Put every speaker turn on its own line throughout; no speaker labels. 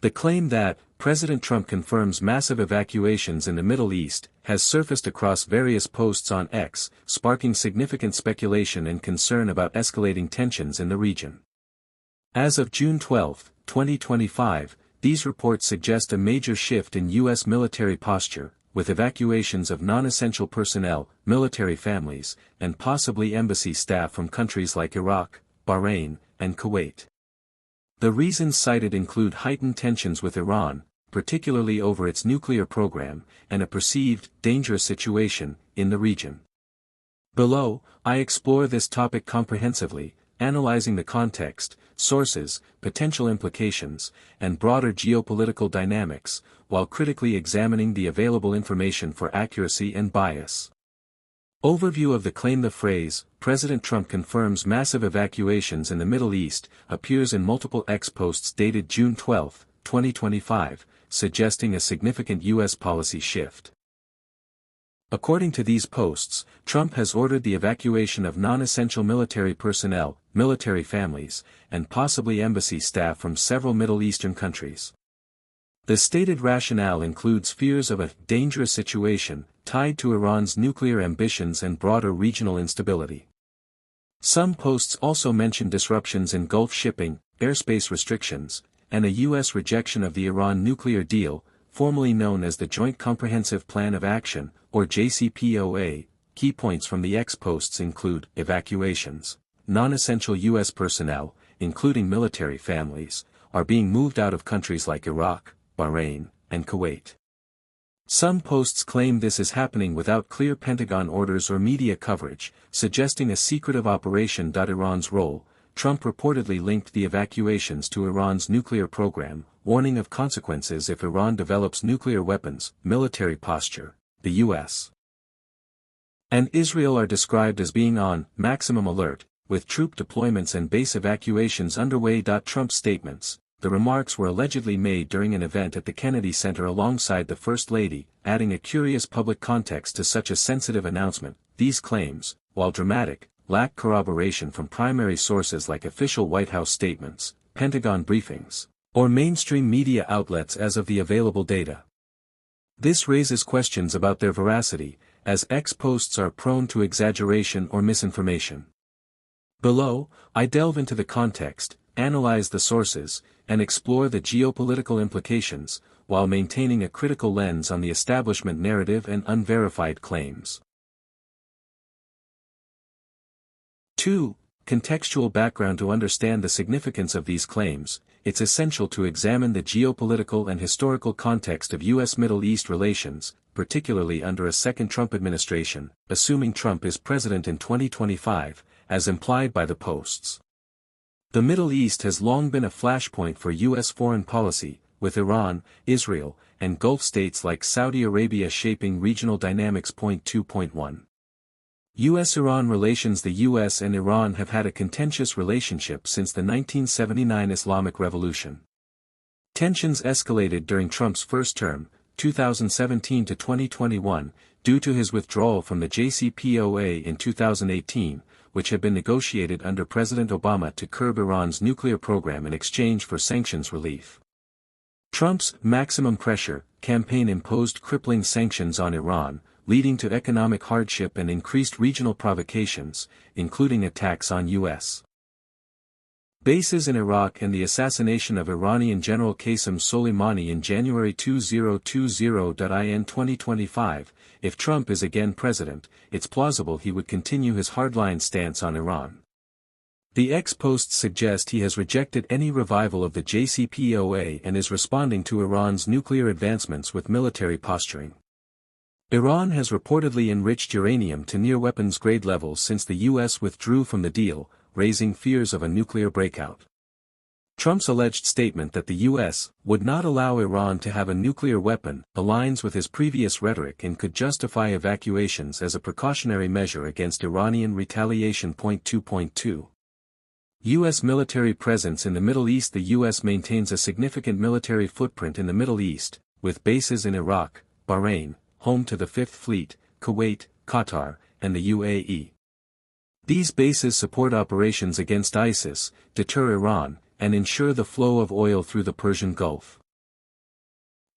The claim that President Trump confirms massive evacuations in the Middle East has surfaced across various posts on X, sparking significant speculation and concern about escalating tensions in the region. As of June 12, 2025, these reports suggest a major shift in U.S. military posture, with evacuations of non-essential personnel, military families, and possibly embassy staff from countries like Iraq, Bahrain, and Kuwait. The reasons cited include heightened tensions with Iran, particularly over its nuclear program, and a perceived, dangerous situation in the region. Below, I explore this topic comprehensively, analyzing the context, sources, potential implications, and broader geopolitical dynamics, while critically examining the available information for accuracy and bias. Overview of the claim. The phrase, President Trump confirms massive evacuations in the Middle East, appears in multiple X posts dated June 12, 2025, suggesting a significant U.S. policy shift. According to these posts, Trump has ordered the evacuation of non-essential military personnel, military families, and possibly embassy staff from several Middle Eastern countries. The stated rationale includes fears of a dangerous situation tied to Iran's nuclear ambitions and broader regional instability. Some posts also mention disruptions in Gulf shipping, airspace restrictions, and a U.S. rejection of the Iran nuclear deal, formerly known as the Joint Comprehensive Plan of Action, or JCPOA. Key points from the X posts include evacuations. Non-essential U.S. personnel, including military families, are being moved out of countries like Iraq, Bahrain, and Kuwait. Some posts claim this is happening without clear Pentagon orders or media coverage, suggesting a secretive operation. Iran's role. Trump reportedly linked the evacuations to Iran's nuclear program, warning of consequences if Iran develops nuclear weapons. Military posture. The U.S. and Israel are described as being on maximum alert, with troop deployments and base evacuations underway. Trump's statements. The remarks were allegedly made during an event at the Kennedy Center alongside the First Lady, adding a curious public context to such a sensitive announcement. These claims, while dramatic, lack corroboration from primary sources like official White House statements, Pentagon briefings, or mainstream media outlets as of the available data. This raises questions about their veracity, as X posts are prone to exaggeration or misinformation. Below, I delve into the context, analyze the sources, and explore the geopolitical implications, while maintaining a critical lens on the establishment narrative and unverified claims. 2. Contextual background. To understand the significance of these claims, it's essential to examine the geopolitical and historical context of U.S.-Middle East relations, particularly under a second Trump administration, assuming Trump is president in 2025, as implied by the posts. The Middle East has long been a flashpoint for U.S. foreign policy, with Iran, Israel, and Gulf states like Saudi Arabia shaping regional dynamics. 2.1. U.S.-Iran relations. The U.S. and Iran have had a contentious relationship since the 1979 Islamic Revolution. Tensions escalated during Trump's first term, 2017 to 2021, due to his withdrawal from the JCPOA in 2018, which had been negotiated under President Obama to curb Iran's nuclear program in exchange for sanctions relief. Trump's maximum pressure campaign imposed crippling sanctions on Iran, leading to economic hardship and increased regional provocations, including attacks on U.S. bases in Iraq and the assassination of Iranian General Qasem Soleimani in January 2020. In 2025, if Trump is again president, it's plausible he would continue his hardline stance on Iran. The X posts suggest he has rejected any revival of the JCPOA and is responding to Iran's nuclear advancements with military posturing. Iran has reportedly enriched uranium to near weapons-grade levels since the U.S. withdrew from the deal, raising fears of a nuclear breakout. Trump's alleged statement that the U.S. would not allow Iran to have a nuclear weapon aligns with his previous rhetoric and could justify evacuations as a precautionary measure against Iranian retaliation. 2.2. U.S. military presence in the Middle East. The U.S. maintains a significant military footprint in the Middle East, with bases in Iraq, Bahrain, home to the Fifth Fleet, Kuwait, Qatar, and the UAE. These bases support operations against ISIS, deter Iran, and ensure the flow of oil through the Persian Gulf.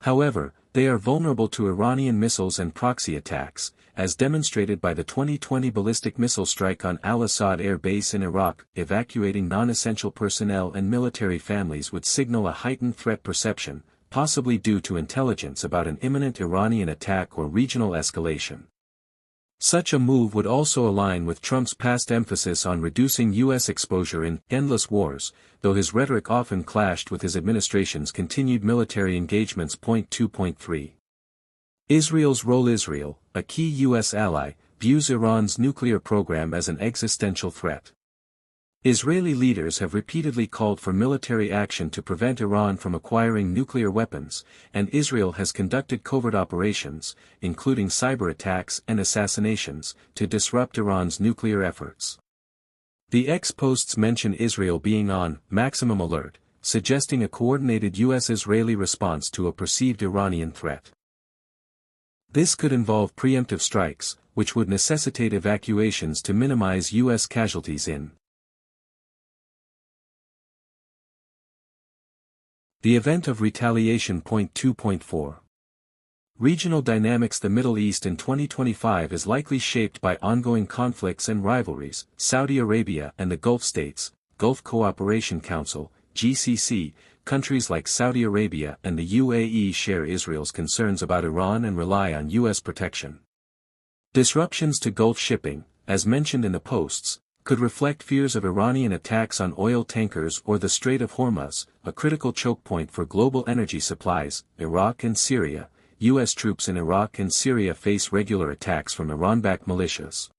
However, they are vulnerable to Iranian missiles and proxy attacks, as demonstrated by the 2020 ballistic missile strike on Al-Assad air base in Iraq. Evacuating non-essential personnel and military families would signal a heightened threat perception, possibly due to intelligence about an imminent Iranian attack or regional escalation. Such a move would also align with Trump's past emphasis on reducing U.S. exposure in endless wars, though his rhetoric often clashed with his administration's continued military engagements. 2.3. Israel's role. Israel, a key U.S. ally, views Iran's nuclear program as an existential threat. Israeli leaders have repeatedly called for military action to prevent Iran from acquiring nuclear weapons, and Israel has conducted covert operations, including cyber attacks and assassinations, to disrupt Iran's nuclear efforts. The X posts mention Israel being on maximum alert, suggesting a coordinated U.S.-Israeli response to a perceived Iranian threat. This could involve preemptive strikes, which would necessitate evacuations to minimize U.S. casualties in the event of retaliation. 2.4. Regional dynamics. The Middle East in 2025 is likely shaped by ongoing conflicts and rivalries. Saudi Arabia and the Gulf States, Gulf Cooperation Council, GCC, countries like Saudi Arabia and the UAE share Israel's concerns about Iran and rely on U.S. protection. Disruptions to Gulf shipping, as mentioned in the posts, could reflect fears of Iranian attacks on oil tankers or the Strait of Hormuz, a critical choke point for global energy supplies. Iraq and Syria. U.S. troops in Iraq and Syria face regular attacks from Iran-backed militias.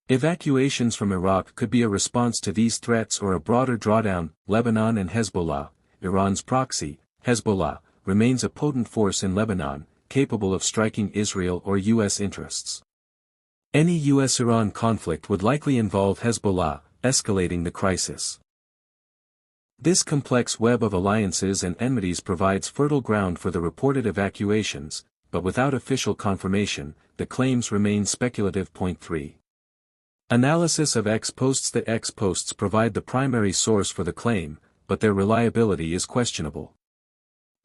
Evacuations from Iraq could be a response to these threats or a broader drawdown. Lebanon and Hezbollah. Iran's proxy, Hezbollah, remains a potent force in Lebanon, capable of striking Israel or U.S. interests. Any U.S.-Iran conflict would likely involve Hezbollah, escalating the crisis. This complex web of alliances and enmities provides fertile ground for the reported evacuations, but without official confirmation, the claims remain speculative. 3. Analysis of X posts. The X posts provide the primary source for the claim, but their reliability is questionable.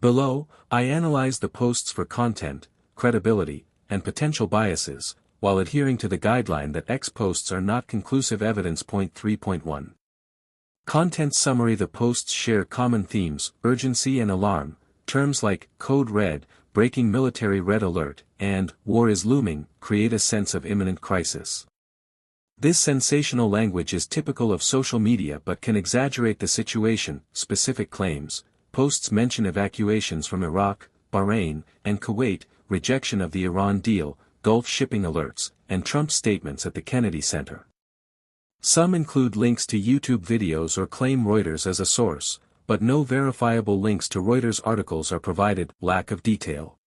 Below, I analyze the posts for content, credibility, and potential biases, while adhering to the guideline that X posts are not conclusive evidence. 3.1. Content summary. The posts share common themes: urgency and alarm. Terms like code red, breaking military red alert, and war is looming create a sense of imminent crisis. This sensational language is typical of social media but can exaggerate the situation. Specific claims. Posts mention evacuations from Iraq, Bahrain, and Kuwait, rejection of the Iran deal, Gulf shipping alerts, and Trump's statements at the Kennedy Center. Some include links to YouTube videos or claim Reuters as a source, but no verifiable links to Reuters articles are provided. Lack of detail.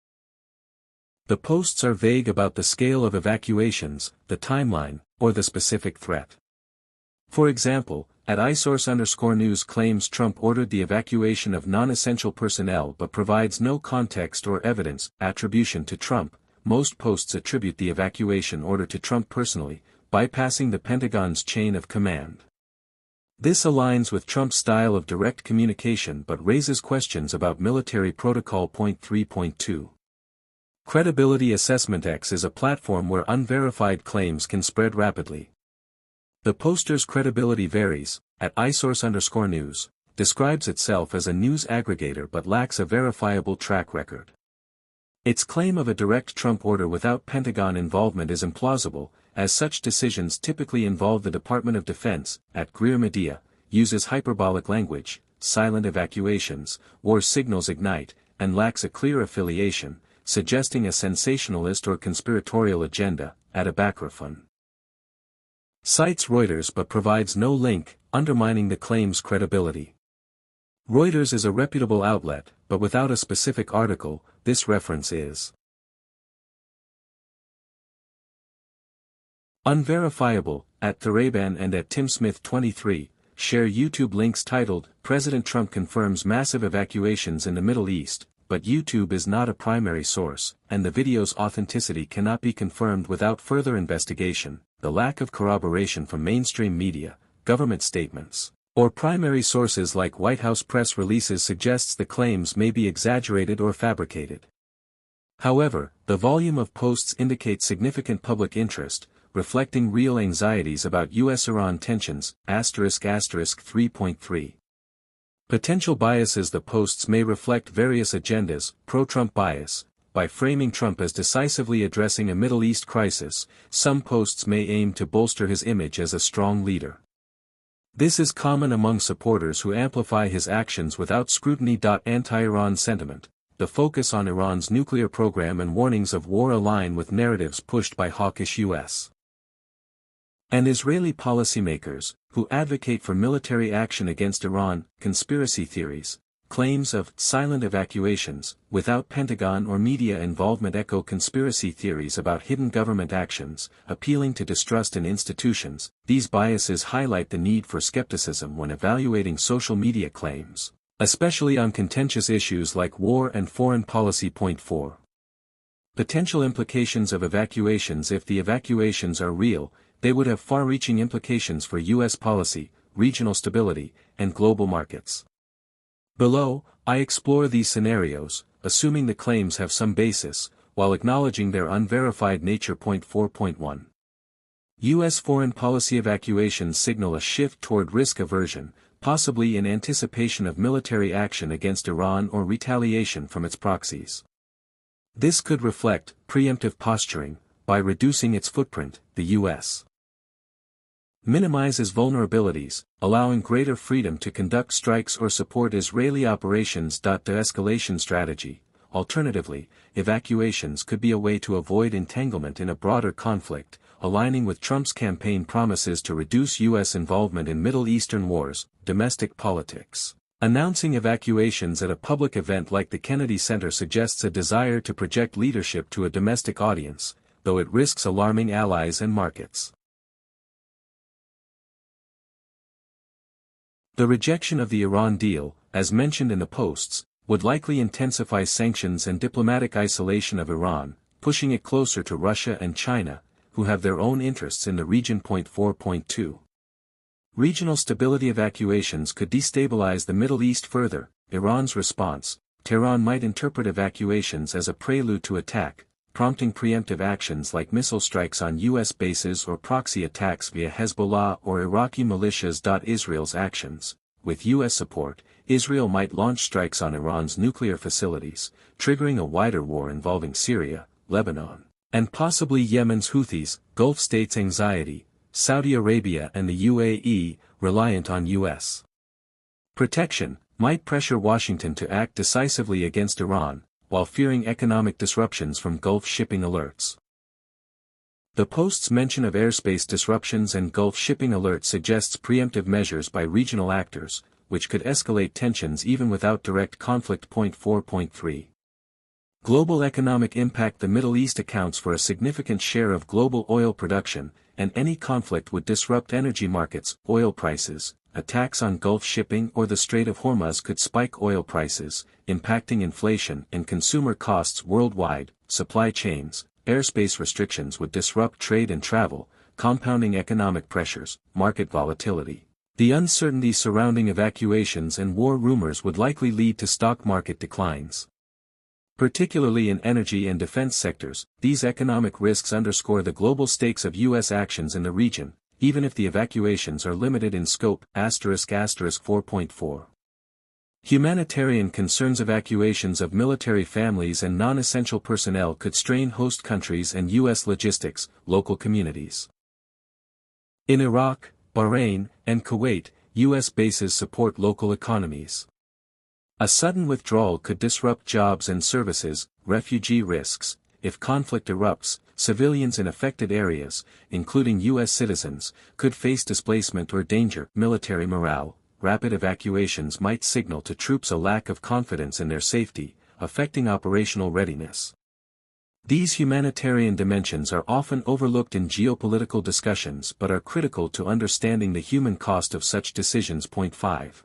The posts are vague about the scale of evacuations, the timeline, or the specific threat. For example, at iSource_news claims Trump ordered the evacuation of non-essential personnel but provides no context or evidence. Attribution to Trump. Most posts attribute the evacuation order to Trump personally, bypassing the Pentagon's chain of command. This aligns with Trump's style of direct communication but raises questions about military protocol. 3.2. Credibility assessment. X is a platform where unverified claims can spread rapidly. The poster's credibility varies. At iSource_news, describes itself as a news aggregator but lacks a verifiable track record. Its claim of a direct Trump order without Pentagon involvement is implausible, as such decisions typically involve the Department of Defense. At Greer Media, uses hyperbolic language, silent evacuations, war signals ignite, and lacks a clear affiliation, suggesting a sensationalist or conspiratorial agenda. At Evacuations, cites Reuters but provides no link, undermining the claim's credibility. Reuters is a reputable outlet, but without a specific article, this reference is unverifiable. At Theraban and at TimSmith23, share YouTube links titled, President Trump confirms massive evacuations in the Middle East, but YouTube is not a primary source, and the video's authenticity cannot be confirmed without further investigation. The lack of corroboration from mainstream media, government statements, Or primary sources like White House press releases suggests the claims may be exaggerated or fabricated. However, the volume of posts indicates significant public interest, reflecting real anxieties about U.S.-Iran tensions, **** 3.3. Potential biases. The posts may reflect various agendas. Pro-Trump bias. By framing Trump as decisively addressing a Middle East crisis, some posts may aim to bolster his image as a strong leader. This is common among supporters who amplify his actions without scrutiny. Anti-Iran sentiment. The focus on Iran's nuclear program and warnings of war align with narratives pushed by hawkish U.S. and Israeli policymakers, who advocate for military action against Iran. Conspiracy theories. Claims of silent evacuations, without Pentagon or media involvement, echo conspiracy theories about hidden government actions, appealing to distrust in institutions. These biases highlight the need for skepticism when evaluating social media claims, especially on contentious issues like war and foreign policy. Point 4. Potential implications of evacuations. If the evacuations are real, they would have far-reaching implications for U.S. policy, regional stability, and global markets. Below, I explore these scenarios, assuming the claims have some basis, while acknowledging their unverified nature. Point 4.1. U.S. foreign policy evacuations signal a shift toward risk aversion, possibly in anticipation of military action against Iran or retaliation from its proxies. This could reflect preemptive posturing. By reducing its footprint, the U.S. minimizes vulnerabilities, allowing greater freedom to conduct strikes or support Israeli operations. De-escalation strategy. Alternatively, evacuations could be a way to avoid entanglement in a broader conflict, aligning with Trump's campaign promises to reduce U.S. involvement in Middle Eastern wars. Domestic politics. Announcing evacuations at a public event like the Kennedy Center suggests a desire to project leadership to a domestic audience, though it risks alarming allies and markets. The rejection of the Iran deal, as mentioned in the posts, would likely intensify sanctions and diplomatic isolation of Iran, pushing it closer to Russia and China, who have their own interests in the region. 4.2. Regional stability. Evacuations could destabilize the Middle East further. Iran's response. Tehran might interpret evacuations as a prelude to attack, prompting preemptive actions like missile strikes on U.S. bases or proxy attacks via Hezbollah or Iraqi militias. Israel's actions. With U.S. support, Israel might launch strikes on Iran's nuclear facilities, triggering a wider war involving Syria, Lebanon, and possibly Yemen's Houthis. Gulf states. Anxiety. Saudi Arabia and the UAE, reliant on U.S. protection, might pressure Washington to act decisively against Iran, while fearing economic disruptions from Gulf shipping alerts. The post's mention of airspace disruptions and Gulf shipping alerts suggests preemptive measures by regional actors, which could escalate tensions even without direct conflict. 4.3. Global economic impact. The Middle East accounts for a significant share of global oil production, and any conflict would disrupt energy markets. Oil prices. Attacks on Gulf shipping or the Strait of Hormuz could spike oil prices, impacting inflation and consumer costs worldwide. Supply chains. Airspace restrictions would disrupt trade and travel, compounding economic pressures. Market volatility. The uncertainty surrounding evacuations and war rumors would likely lead to stock market declines. Particularly in energy and defense sectors, these economic risks underscore the global stakes of U.S. actions in the region, even if the evacuations are limited in scope. 4.4. Humanitarian concerns. Evacuations of military families and non-essential personnel could strain host countries and U.S. logistics. Local communities. In Iraq, Bahrain, and Kuwait, U.S. bases support local economies. A sudden withdrawal could disrupt jobs and services. Refugee risks. If conflict erupts, civilians in affected areas, including U.S. citizens, could face displacement or danger. Military morale. Rapid evacuations might signal to troops a lack of confidence in their safety, affecting operational readiness. These humanitarian dimensions are often overlooked in geopolitical discussions but are critical to understanding the human cost of such decisions. 5.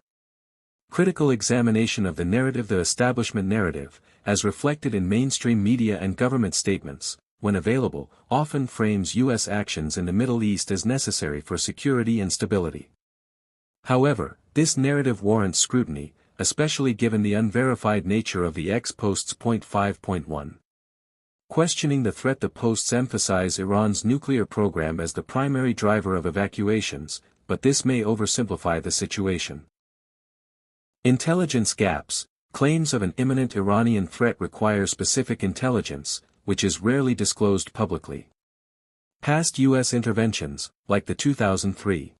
Critical examination of the narrative. The establishment narrative, as reflected in mainstream media and government statements, when available, often frames U.S. actions in the Middle East as necessary for security and stability. However, this narrative warrants scrutiny, especially given the unverified nature of the X post's point 5.1. Questioning the threat. The posts emphasize Iran's nuclear program as the primary driver of evacuations, but this may oversimplify the situation. Intelligence gaps. Claims of an imminent Iranian threat require specific intelligence, which is rarely disclosed publicly. Past U.S. interventions, like the 2003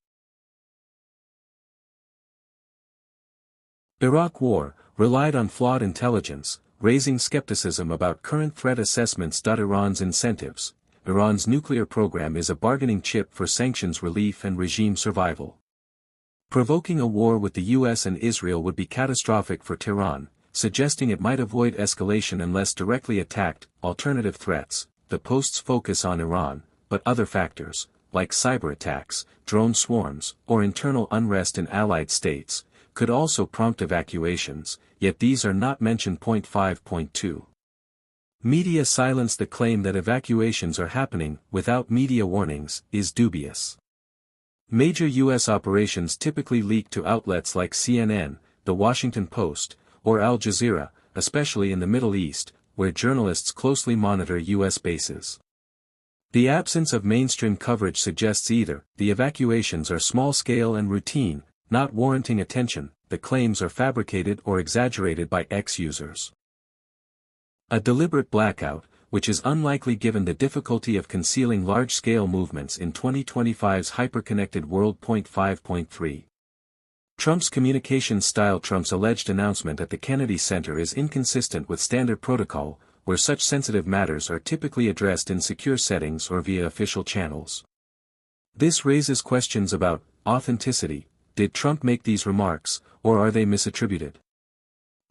Iraq War, relied on flawed intelligence, raising skepticism about current threat assessments. Iran's incentives. Iran's nuclear program is a bargaining chip for sanctions relief and regime survival. Provoking a war with the US and Israel would be catastrophic for Tehran, suggesting it might avoid escalation unless directly attacked. Alternative threats. The posts focus on Iran, but other factors, like cyber attacks, drone swarms, or internal unrest in allied states, could also prompt evacuations, yet these are not mentioned. 5.2. Media silence. The claim that evacuations are happening without media warnings is dubious. Major U.S. operations typically leak to outlets like CNN, The Washington Post, or Al Jazeera, especially in the Middle East, where journalists closely monitor U.S. bases. The absence of mainstream coverage suggests either the evacuations are small-scale and routine, not warranting attention, the claims are fabricated or exaggerated by X-users. A deliberate blackout, which is unlikely given the difficulty of concealing large-scale movements in 2025's hyper-connected world. 5.3. Trump's communication style. Trump's alleged announcement at the Kennedy Center is inconsistent with standard protocol, where such sensitive matters are typically addressed in secure settings or via official channels. This raises questions about authenticity. Did Trump make these remarks, or are they misattributed?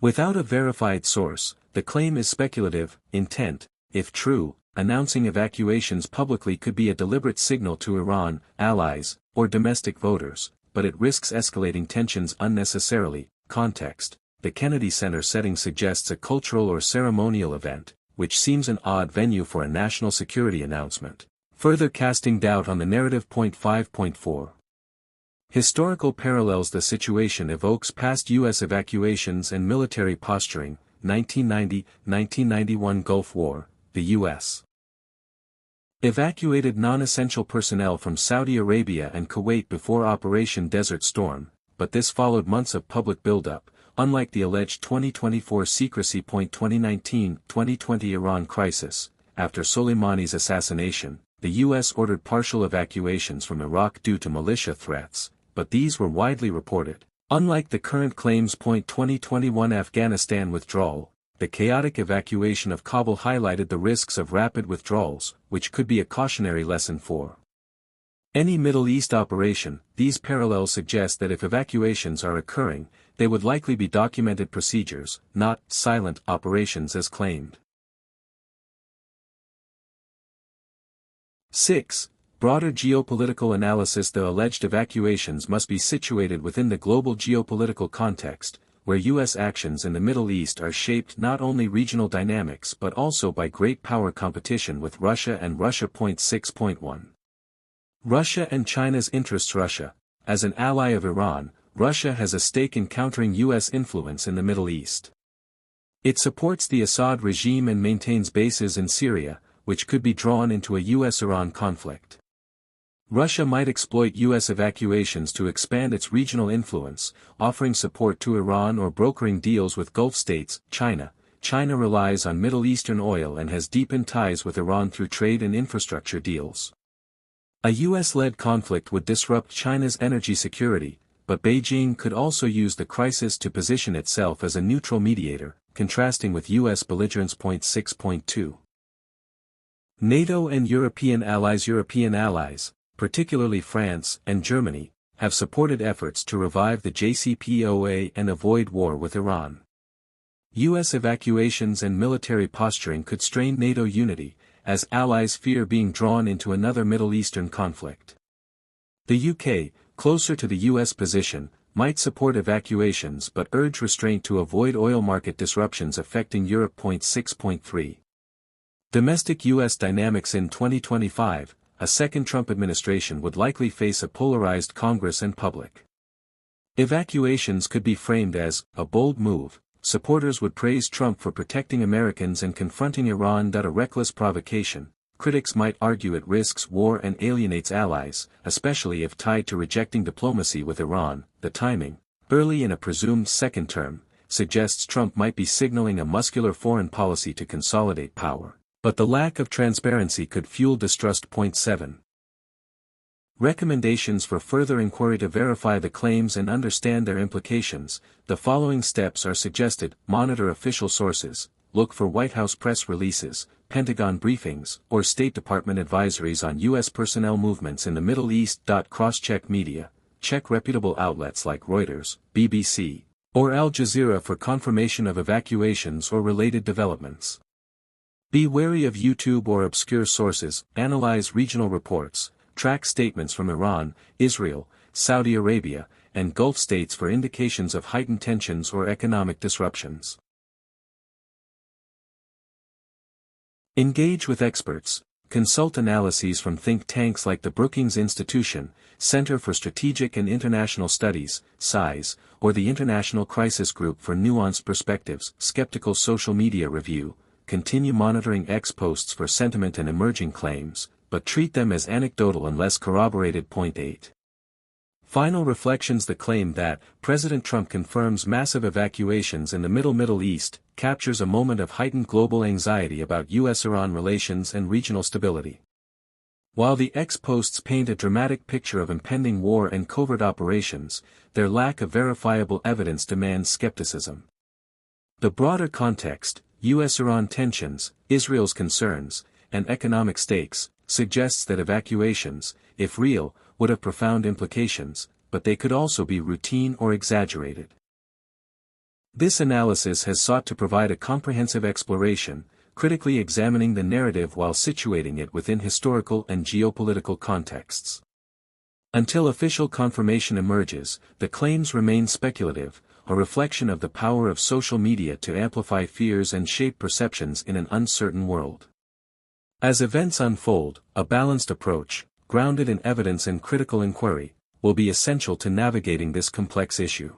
Without a verified source, the claim is speculative. Intent. If true, announcing evacuations publicly could be a deliberate signal to Iran, allies, or domestic voters, but it risks escalating tensions unnecessarily. Context. The Kennedy Center setting suggests a cultural or ceremonial event, which seems an odd venue for a national security announcement, further casting doubt on the narrative. 5.4. Historical parallels. The situation evokes past U.S. evacuations and military posturing. 1990-1991 Gulf War, the U.S. evacuated non-essential personnel from Saudi Arabia and Kuwait before Operation Desert Storm, but this followed months of public buildup, unlike the alleged 2024 secrecy. 2019-2020 Iran crisis. After Soleimani's assassination, the U.S. ordered partial evacuations from Iraq due to militia threats, but these were widely reported. Unlike the current claims. 2021 Afghanistan withdrawal, the chaotic evacuation of Kabul highlighted the risks of rapid withdrawals, which could be a cautionary lesson for any Middle East operation. These parallels suggest that if evacuations are occurring, they would likely be documented procedures, not silent operations as claimed. 6. Broader geopolitical analysis. The alleged evacuations must be situated within the global geopolitical context, where U.S. actions in the Middle East are shaped not only regional dynamics but also by great power competition with Russia and Russia. 6.1. Russia and China's interests. Russia, as an ally of Iran, Russia has a stake in countering U.S. influence in the Middle East. It supports the Assad regime and maintains bases in Syria, which could be drawn into a U.S.-Iran conflict. Russia might exploit U.S. evacuations to expand its regional influence, offering support to Iran or brokering deals with Gulf states. China relies on Middle Eastern oil and has deepened ties with Iran through trade and infrastructure deals. A U.S.-led conflict would disrupt China's energy security, but Beijing could also use the crisis to position itself as a neutral mediator, contrasting with U.S. belligerence. 6.2. NATO and European allies, particularly France and Germany, have supported efforts to revive the JCPOA and avoid war with Iran. U.S. evacuations and military posturing could strain NATO unity, as allies fear being drawn into another Middle Eastern conflict. The UK, closer to the U.S. position, might support evacuations but urge restraint to avoid oil market disruptions affecting Europe. 6.3. Domestic U.S. dynamics. In 2025, a second Trump administration would likely face a polarized Congress and public. Evacuations could be framed as a bold move. Supporters would praise Trump for protecting Americans and confronting Iran. A reckless provocation. Critics might argue it risks war and alienates allies, especially if tied to rejecting diplomacy with Iran. The timing, early in a presumed second term, suggests Trump might be signaling a muscular foreign policy to consolidate power. But the lack of transparency could fuel distrust. 7. Recommendations for further inquiry. To verify the claims and understand their implications, the following steps are suggested. Monitor official sources. Look for White House press releases, Pentagon briefings, or State Department advisories on U.S. personnel movements in the Middle East. Cross-check media. Check reputable outlets like Reuters, BBC, or Al Jazeera for confirmation of evacuations or related developments. Be wary of YouTube or obscure sources. Analyze regional reports. Track statements from Iran, Israel, Saudi Arabia, and Gulf states for indications of heightened tensions or economic disruptions. Engage with experts. Consult analyses from think tanks like the Brookings Institution, Center for Strategic and International Studies, SIZE, or the International Crisis Group for nuanced perspectives. Skeptical social media review. Continue monitoring X posts for sentiment and emerging claims, but treat them as anecdotal unless corroborated. 8. Final reflections. The claim that President Trump confirms massive evacuations in the Middle East captures a moment of heightened global anxiety about U.S.-Iran relations and regional stability. While the X posts paint a dramatic picture of impending war and covert operations, their lack of verifiable evidence demands skepticism. The broader context, U.S.-Iran tensions, Israel's concerns, and economic stakes, suggests that evacuations, if real, would have profound implications, but they could also be routine or exaggerated. This analysis has sought to provide a comprehensive exploration, critically examining the narrative while situating it within historical and geopolitical contexts. Until official confirmation emerges, the claims remain speculative, a reflection of the power of social media to amplify fears and shape perceptions in an uncertain world. As events unfold, a balanced approach, grounded in evidence and critical inquiry, will be essential to navigating this complex issue.